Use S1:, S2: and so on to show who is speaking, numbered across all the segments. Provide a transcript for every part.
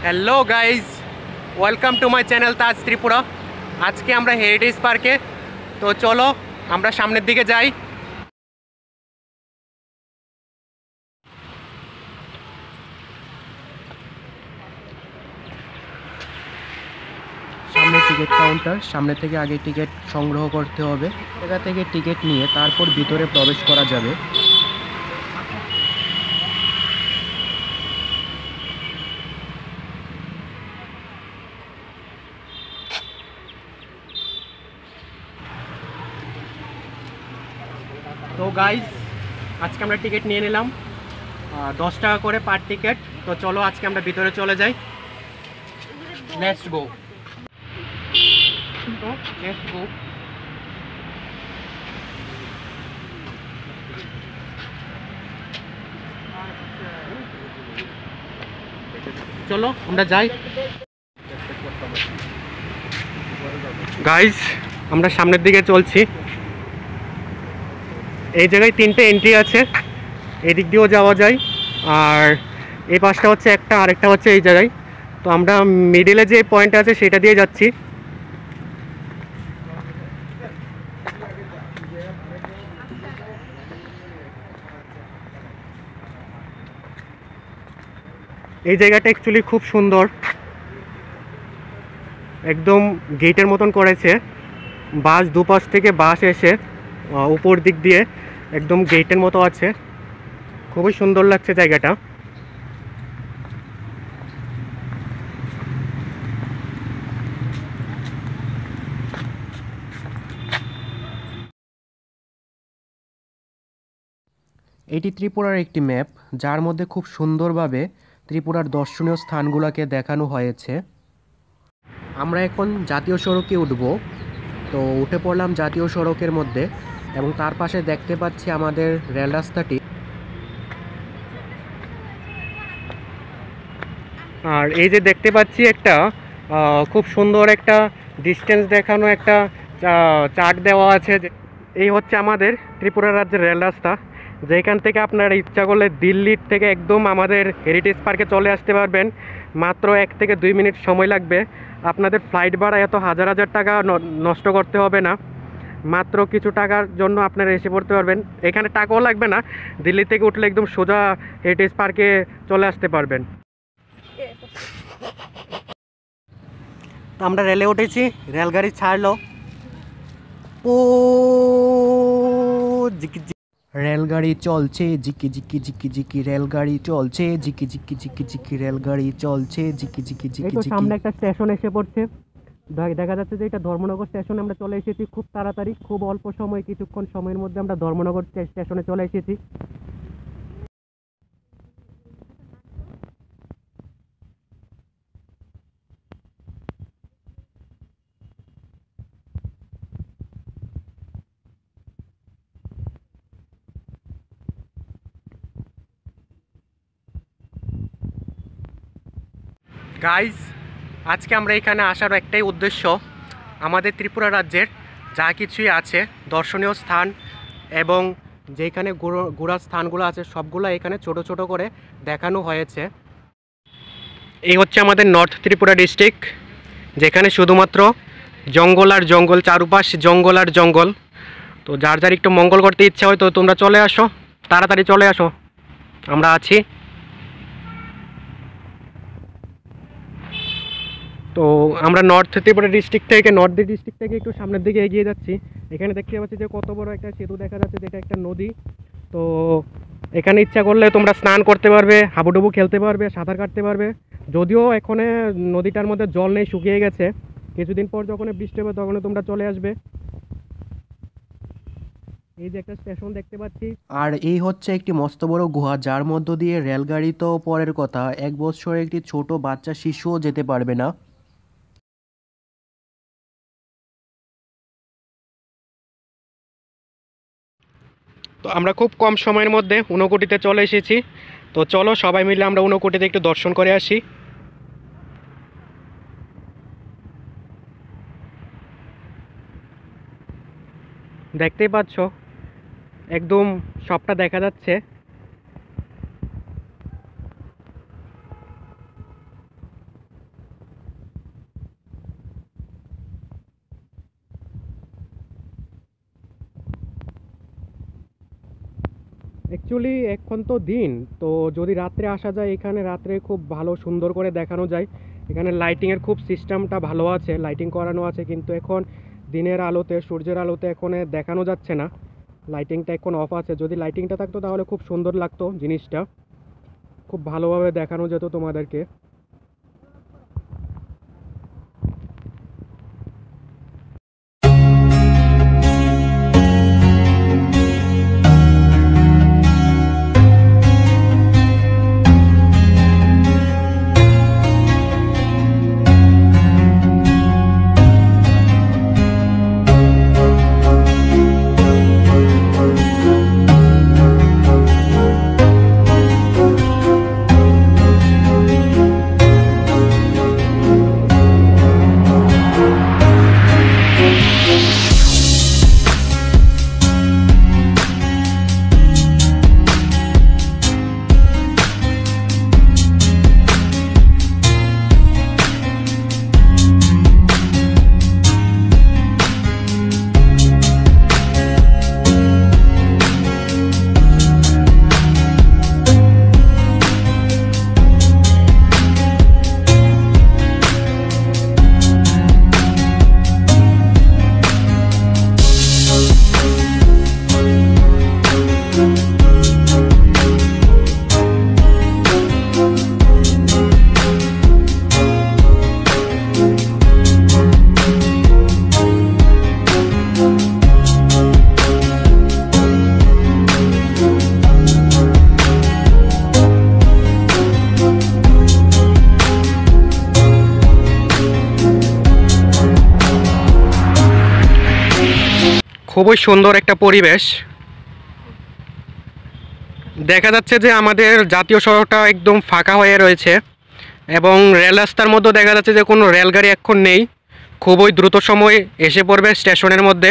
S1: Hello guys, welcome to my channel Taj Tripura. আজকে আমরা heritage পার্কে, তো চলো আমরা সামনের দিকে যাই। সামনে টিকিট কাউন্টার, সামনে থেকে আগে টিকিট সংগ্রহ করতে হবে। জায়গা থেকে টিকিট নিয়ে তারপর ভিতরে প্রবেশ করা যাবে। তো গাইজ, আজকে আমরা টিকিট নিয়ে নিলাম 10 টাকা করে পার টিকিট। তো চলো আজকে আমরা ভিতরে চলে যাই। Let's go. চলো আমরা যাই। গাইজ, আমরা সামনের দিকে চলছি। এই জায়গায় 3টে এন্ট্রি আছে, এদিক দিয়েও যাওয়া যায়, আর এই পাশটা হচ্ছে একটা, আরেকটা হচ্ছে এই জায়গায়। তো আমরা মিডিলে যে পয়েন্ট আছে সেটা দিয়ে যাচ্ছি। এই জায়গাটা অ্যাকচুয়ালি খুব সুন্দর, একদম গেটের মতন করেছে। বাস দুপাশ থেকে বাস এসে উপর দিক দিয়ে একদম গেটের মতো আছে, খুবই সুন্দর লাগছে জায়গাটা। এটি ত্রিপুরার একটি ম্যাপ, যার মধ্যে খুব সুন্দরভাবে ত্রিপুরার দর্শনীয় স্থানগুলোকে দেখানো হয়েছে। আমরা এখন জাতীয় সড়কে উঠব। তো উঠে পড়লাম জাতীয় সড়কের মধ্যে, এবং তার পাশে দেখতে পাচ্ছি আমাদের রেল রাস্তাটি। আর এই যে দেখতে পাচ্ছি একটা খুব সুন্দর একটা ডিস্টেন্স দেখানো একটা চার্ট দেওয়া আছে। এই হচ্ছে আমাদের ত্রিপুরা রাজ্যের রেল রাস্তা, যেখান থেকে আপনারা ইচ্ছা করলে দিল্লির থেকে একদম আমাদের হেরিটেজ পার্কে চলে আসতে পারবেন। মাত্র 1 থেকে 2 মিনিট সময় লাগবে। আপনাদের ফ্লাইট ভাড়া এত হাজার হাজার টাকা নষ্ট করতে হবে না, মাত্র কিছু টাকার জন্য আপনারা এসে পড়তে পারবেন। এখানে টাকাও লাগবে না, দিল্লি থেকে উঠলে একদম সোজা হেরিটেজ পার্কে চলে আসতে পারবেন। তো আমরা রেলে উঠেছি, রেলগাড়ি ছাড়লো। ও রেলগাড়ি চলছে ঝিকি ঝিকি ঝিকি ঝিকি, রেলগাড়ি চলছে ঝিকি ঝিকি ঝিকি ঝিকি, রেলগাড়ি চলছে ঝিকি ঝিকি ঝিকি ঝিকি। সামনে একটা স্টেশন এসে পড়ছে, দেখা যাচ্ছে যে এটা ধর্মনগর স্টেশনে আমরা চলে এসেছি। খুব তাড়াতাড়ি, খুব অল্প সময়, কিছুক্ষণ সময়ের মধ্যে আমরা ধর্মনগর স্টেশনে চলে এসেছি। গাইজ, আজকে আমরা এখানে আসার একটাই উদ্দেশ্য, আমাদের ত্রিপুরা রাজ্যের যা কিছুই আছে দর্শনীয় স্থান এবং যেখানে ঘোরার স্থানগুলো আছে সবগুলো এখানে ছোট ছোট করে দেখানো হয়েছে। এই হচ্ছে আমাদের নর্থ ত্রিপুরা ডিস্ট্রিক্ট, যেখানে শুধুমাত্র জঙ্গল আর জঙ্গল, চারপাশ জঙ্গল আর জঙ্গল। তো যার যার একটু মঙ্গল করতে ইচ্ছা হয় তো তোমরা চলে আসো, তাড়াতাড়ি চলে আসো, আমরা আছি। তো আমরা নর্থ ত্রিপুরা ডিস্ট্রিক্ট থেকে একটু সামনের দিকে এগিয়ে যাচ্ছি। এখানে দেখতে পাচ্ছি যে কত বড় একটা সেতু দেখা যাচ্ছে, যেটা একটা নদী। তো এখানে ইচ্ছা করলে তোমরা স্নান করতে পারবে, হাবুডুবু খেলতে পারবে, সাঁতার কাটতে পারবে। যদিও এখানে নদীটার মধ্যে জল নেই, শুকিয়ে গেছে। কিছুদিন পর যখন বৃষ্টি হবে তখন তোমরা চলে আসবে। এই যে একটা স্টেশন দেখতে পাচ্ছি।
S2: আর এই হচ্ছে একটি মস্ত বড় গুহা, যার মধ্য দিয়ে রেলগাড়ি তো পরের কথা, 1 বছরের একটি ছোট বাচ্চা শিশুও যেতে পারবে না।
S1: তো আমরা খুব কম সময়ের মধ্যে ঊনকোটিতে চলে এসেছি। তো চলো সবাই মিলে আমরা ঊনকোটিতে একটু দর্শন করে আসি। দেখতেই পাচ্ছ একদম সবটা দেখা যাচ্ছে। অ্যাকচুয়ালি এখন তো দিন, তো যদি রাত্রে আসা যায় এখানে, রাত্রে খুব ভালো সুন্দর করে দেখানো যায়। এখানে লাইটিংয়ের খুব সিস্টেমটা ভালো আছে, লাইটিং করানো আছে, কিন্তু এখন দিনের আলোতে, সূর্যের আলোতে এখন দেখানো যাচ্ছে না। লাইটিংটা এখন অফ আছে। যদি লাইটিংটা থাকতো তাহলে খুব সুন্দর লাগতো জিনিসটা, খুব ভালোভাবে দেখানো যেত তোমাদেরকে। খুবই সুন্দর একটা পরিবেশ। দেখা যাচ্ছে যে আমাদের জাতীয় সড়কটা একদম ফাঁকা হয়ে রয়েছে, এবং রেল রাস্তার মধ্যে দেখা যাচ্ছে যে কোনো রেলগাড়ি এখন নেই। খুবই দ্রুত সময় এসে পড়বে স্টেশনের মধ্যে,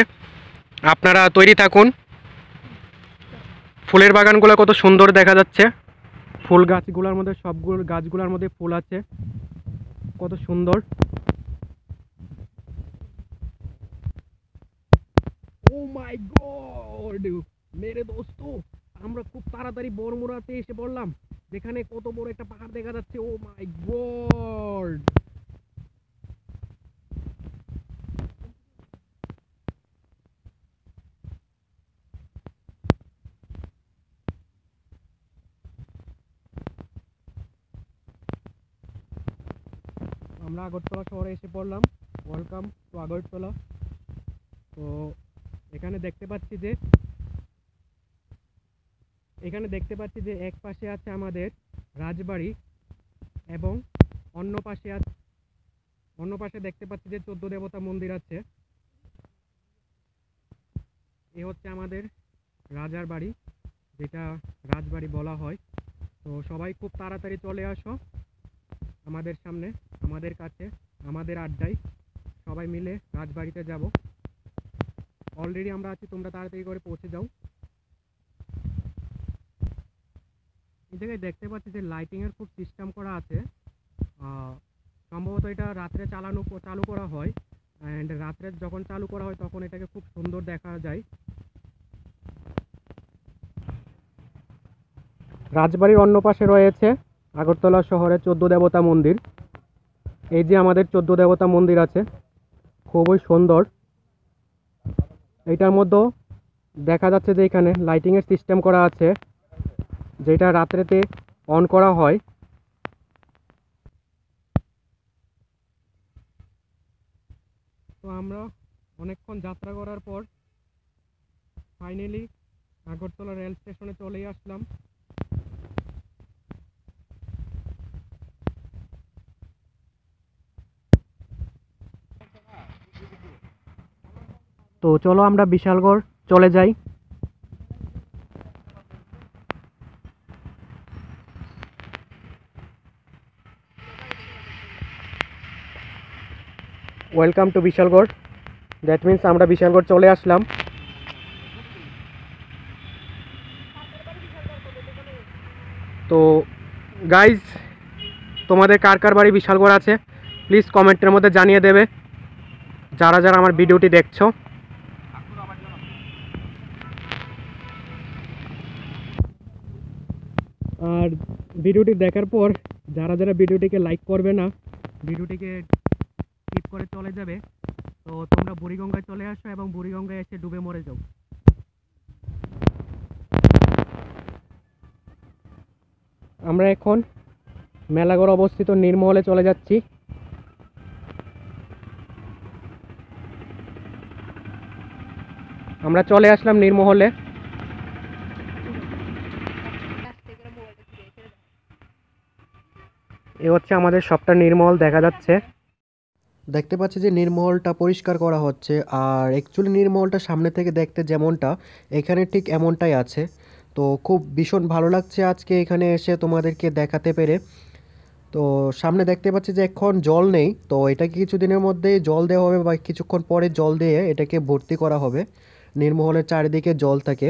S1: আপনারা তৈরি থাকুন। ফুলের বাগানগুলো কত সুন্দর দেখা যাচ্ছে, ফুল গাছগুলোর মধ্যে, সবগুলো গাছগুলোর মধ্যে ফুল আছে, কত সুন্দর। ও মাই গড মেরে দোস্ত, আমরা খুব তাড়াতাড়ি বড়মুড়াতে এসে পড়লাম, যেখানে কত বড় একটা পাহাড় দেখা যাচ্ছে। ও মাই গড, আমরা আগরতলা শহরে এসে পড়লাম। Welcome to Agartala. তো এখানে দেখতে পাচ্ছি যে, এক পাশে আছে আমাদের রাজবাড়ি, এবং অন্য পাশে দেখতে পাচ্ছি যে 14 দেবতা মন্দির আছে। এ হচ্ছে আমাদের রাজার বাড়ি, যেটা রাজবাড়ি বলা হয়। তো সবাই খুব তাড়াতাড়ি চলে আসো আমাদের সামনে, আমাদের কাছে, আমাদের আড্ডায় সবাই মিলে রাজবাড়িতে যাব। অলরেডি আমরা আছি, তোমরা তাড়াতাড়ি করে পৌঁছে যাও। এই জায়গায় দেখতে পাচ্ছি যে লাইটিংয়ের খুব সিস্টেম করা আছে। সম্ভবত এটা রাত্রে চালু করা হয়, অ্যান্ড রাত্রে যখন চালু করা হয় তখন এটাকে খুব সুন্দর দেখা যায়। রাজবাড়ির অন্য পাশে রয়েছে আগরতলা শহরের 14 দেবতা মন্দির। এই যে আমাদের 14 দেবতা মন্দির আছে, খুবই সুন্দর। এইটার মধ্যে দেখা যাচ্ছে যে এখানে লাইটিংয়ের সিস্টেম করা আছে, যেটা রাত্রেতে অন করা হয়। তো আমরা অনেকক্ষণ যাত্রা করার পর ফাইনালি আগরতলা রেল স্টেশনে চলেই আসলাম। তো চলো আমরা বিশালগড় চলে যাই। Welcome to Bishalgarh. That means আমরা বিশালগড় চলে আসলাম। তো গাইজ, তোমাদের কার কার বাড়ি বিশালগড় আছে প্লিজ কমেন্টের মধ্যে জানিয়ে দেবে, যারা যারা আমার ভিডিওটি দেখছো। আর ভিডিওটি দেখার পর যারা যারা ভিডিওটিকে লাইক করবে না, ভিডিওটিকে স্কিপ করে চলে যাবে, তো তোমরা বুড়িগঙ্গায় চলে আসো এবং বুড়িগঙ্গায় এসে ডুবে মরে যাও। আমরা এখন মেলাগড় অবস্থিত নীরমহলে চলে যাচ্ছি। আমরা চলে আসলাম নীরমহলে। এ হচ্ছে আমাদের সবটা নীরমহল দেখা যাচ্ছে।
S2: দেখতে পাচ্ছি যে নীরমহলটা পরিষ্কার করা হচ্ছে, আর অ্যাকচুয়ালি নীরমহলটা সামনে থেকে দেখতে যেমনটা এখানে ঠিক এমনটাই আছে। তো খুব ভীষণ ভালো লাগছে আজকে এখানে এসে তোমাদেরকে দেখাতে পেরে। তো সামনে দেখতে পাচ্ছি যে এখন জল নেই, তো এটাকে কিছুদিনের মধ্যেই জল দেওয়া হবে বা কিছুক্ষণ পরে জল দিয়ে এটাকে ভর্তি করা হবে। নীরমহলের চারিদিকে জল থাকে।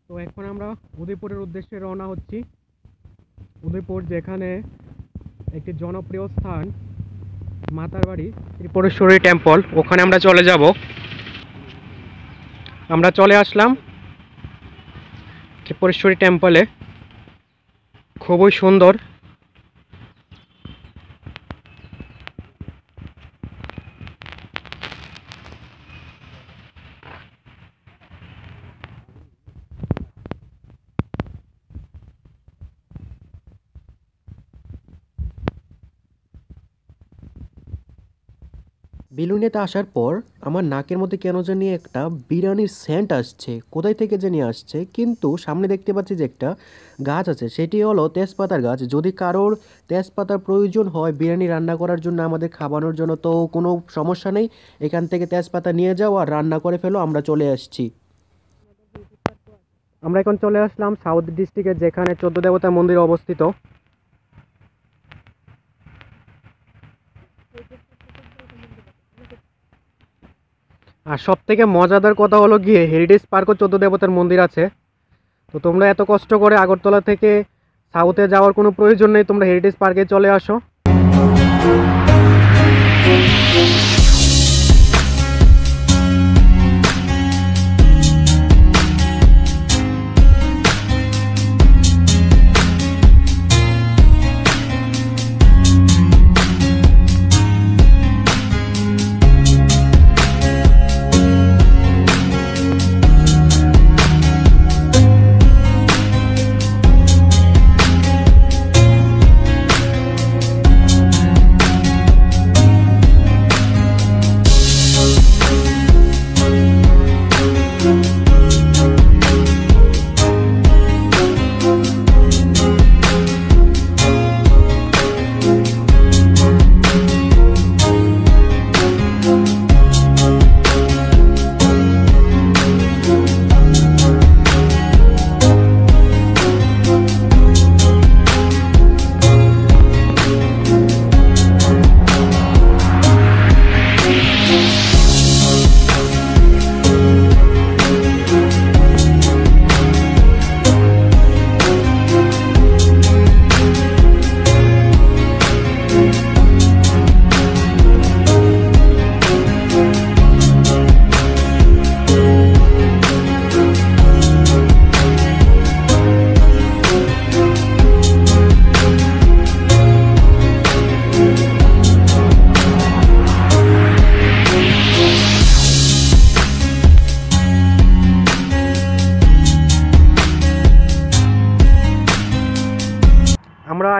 S1: তো এখন আমরা উদয়পুরের উদ্দেশ্যে রওনা হচ্ছি। উদয়পুর যেখানে একটি জনপ্রিয় স্থান মাতার বাড়ি ত্রিপুরেশ্বরী টেম্পল, ওখানে আমরা চলে যাব। আমরা চলে আসলাম ত্রিপুরেশ্বরী টেম্পলে। খুবই সুন্দর।
S2: বেলুনেতে আসার পর আমার নাকের মধ্যে কেন জানি একটা বিরিয়ানির সেন্ট আসছে, কোথায় থেকে জানি আসছে। কিন্তু সামনে দেখতে পাচ্ছি যে একটা গাছ আছে, সেটি হলো তেজপাতার গাছ। যদি কারোর তেজপাতার প্রয়োজন হয় বিরিয়ানি রান্না করার জন্য, আমাদের খাওয়ানোর জন্য, তো কোনো সমস্যা নেই, এখান থেকে তেজপাতা নিয়ে যাও আর রান্না করে ফেলো। আমরা চলে আসছি।
S1: আমরা এখন চলে আসলাম সাউথ ডিস্ট্রিক্টে, যেখানে 14 দেবতার মন্দির অবস্থিত। আর সব থেকে মজাদার কথা হলো গিয়ে হেরিটেজ পার্কও 14 দেবতার মন্দির আছে। তো তোমরা এত কষ্ট করে আগরতলা থেকে সাউথে যাওয়ার কোনো প্রয়োজন নেই, তোমরা হেরিটেজ পার্কে চলে আসো।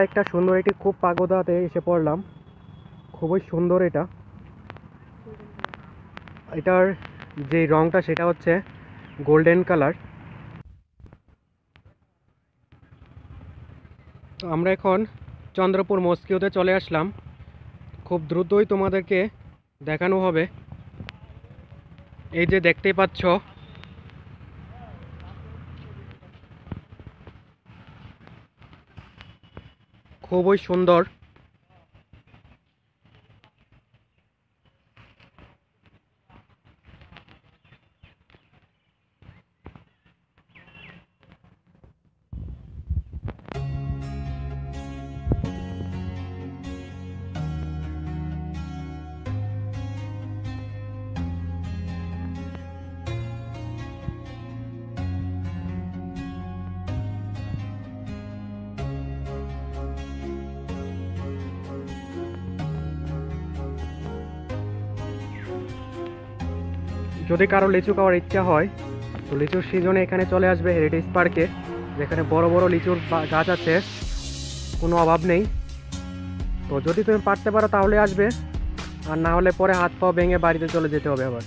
S1: একটা সুন্দর একটি খুব পাগোদাতে এসে পড়লাম। খুবই সুন্দর এটা। এটার যে রংটা সেটা হচ্ছে গোল্ডেন কালার। তো আমরা এখন চন্দ্রপুর মস্কিওতে চলে আসলাম। খুব দ্রুতই তোমাদেরকে দেখানো হবে। এই যে দেখতেই পাচ্ছ, খুবই সুন্দর। যদি কারো লিচু খাওয়ার ইচ্ছা হয় তো লিচুর সিজনে এখানে চলে আসবে হেরিটেজ পার্কে, যেখানে বড় বড় লিচুর গাছ আছে, কোনো অভাব নেই। তো যদি তুমি পারতে পারো তাহলে আসবে, আর না হলে পরে হাত পা ভেঙে বাড়িতে চলে যেতে হবে আবার।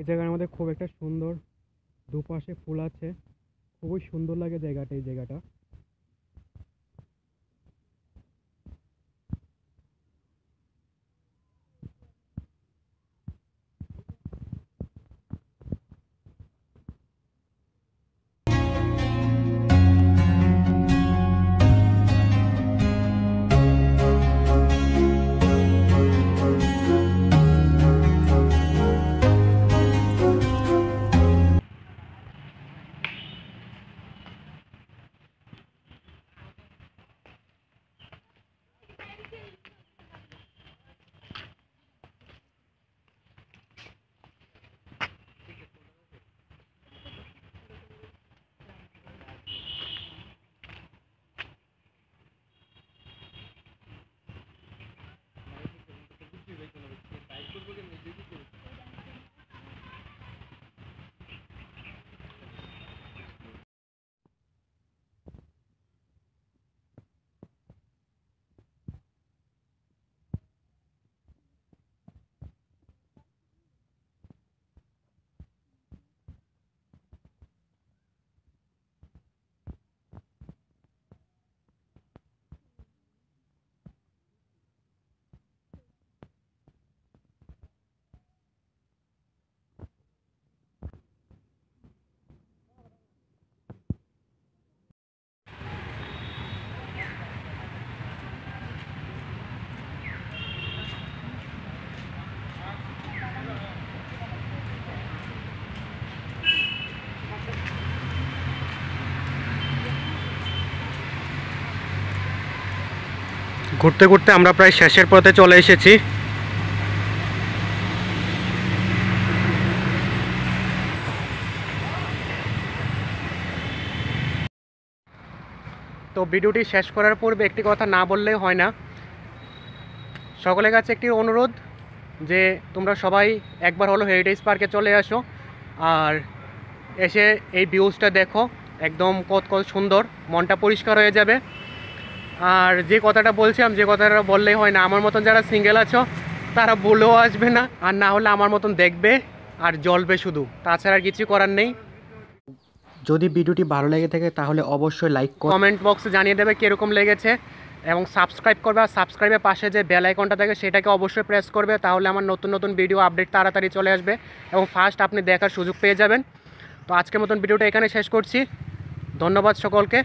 S1: এই জায়গার মধ্যে খুব একটা সুন্দর, দুপাশে ফুল আছে, খুবই সুন্দর লাগে জায়গাটা, এই জায়গাটা। ঘুরতে ঘুরতে আমরা প্রায় শেষের পথে চলে এসেছি। তো ভিডিওটি শেষ করার পূর্বে একটি কথা না বললেই হয় না। সকলের কাছে একটি অনুরোধ যে তোমরা সবাই একবার হলো হেরিটেজ পার্কে চলে আসো, আর এসে এই ভিউজটা দেখো। একদম কত কত সুন্দর, মনটা পরিষ্কার হয়ে যাবে। আর যে কথাটা বলছিলাম, যে কথাটা বললেই হয় না, আমার মতন যারা সিঙ্গেল আছো তারা বলেও আসবে না, আর না হলে আমার মতন দেখবে আর জ্বলবে শুধু, তাছাড়া আর কিছু করার নেই।
S2: যদি ভিডিওটি ভালো লেগে থাকে তাহলে অবশ্যই লাইক
S1: কমেন্ট বক্সে জানিয়ে দেবে কীরকম লেগেছে, এবং সাবস্ক্রাইব করবে। আর সাবস্ক্রাইবের পাশে যে বেল আইকনটা থাকে সেটাকে অবশ্যই প্রেস করবে, তাহলে আমার নতুন নতুন ভিডিও আপডেট তাড়াতাড়ি চলে আসবে এবং ফার্স্ট আপনি দেখার সুযোগ পেয়ে যাবেন। তো আজকের মতন ভিডিওটা এখানে শেষ করছি। ধন্যবাদ সকলকে।